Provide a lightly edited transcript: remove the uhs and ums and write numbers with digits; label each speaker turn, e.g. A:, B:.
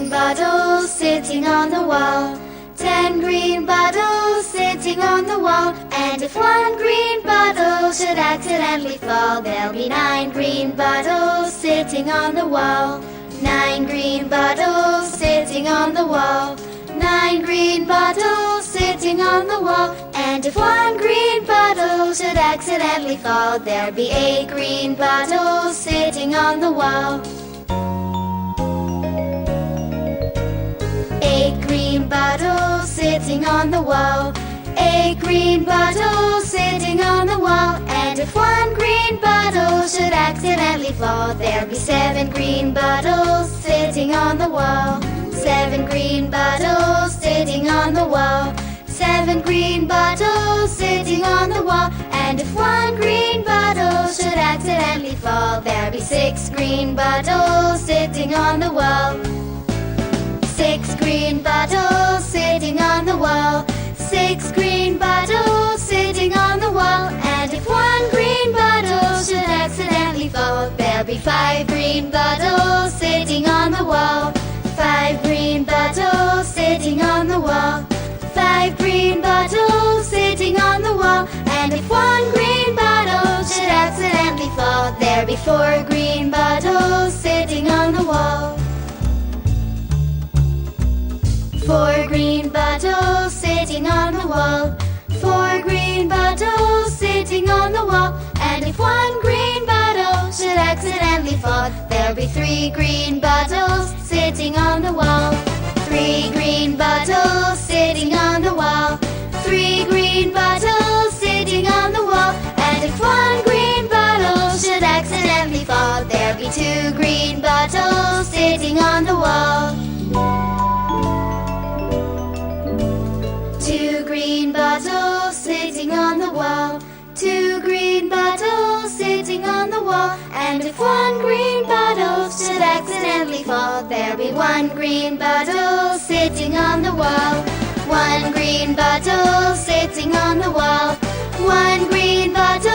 A: green bottles sitting on the wall. 10 green bottles sitting on the wall. And if one green bottle should accidentally fall, there'll be 9 green bottles sitting on the wall. 9 green bottles sitting on the wall. 9 green bottles sitting on the wall. And if one green bottle should accidentally fall, there'll be 8 green bottles sitting on the wall. 8 green bottles sitting on the wall. 8 green bottles sitting on the wall. And if one green bottle should accidentally fall, there'll be 7 green bottles sitting on the wall. 7 green bottles sitting on the wall. 7 green bottles sitting on the wall. And if one green bottle should accidentally fall, there'll be 6 green bottles sitting on the wall. 6 green bottles sitting on the wall. 6 green bottles sitting on the wall. And if one green bottle should accidentally fall, there'll be 5 green bottles sitting on the wall. 5 green bottles sitting on the wall. 5 green bottles sitting on the wall. And if one green bottle should accidentally fall, there'll be 4 green bottles sitting on the wall. 4 green bottles sitting on the wall. 4 green bottles sitting on the wall. And if one green bottle should accidentally fall, there'll be 3 green bottles sitting on the wall. 3 green bottles sitting on the wall. 3 green bottles sitting on the wall. And if one green bottle should accidentally fall, there'll be 2 green bottles sitting on the wall. 2 green bottles sitting on the wall. 2 green bottles sitting on the wall. And if one green bottle should accidentally fall, there'll be 1 green bottle sitting on the wall. 1 green bottle sitting on the wall. 1 green bottle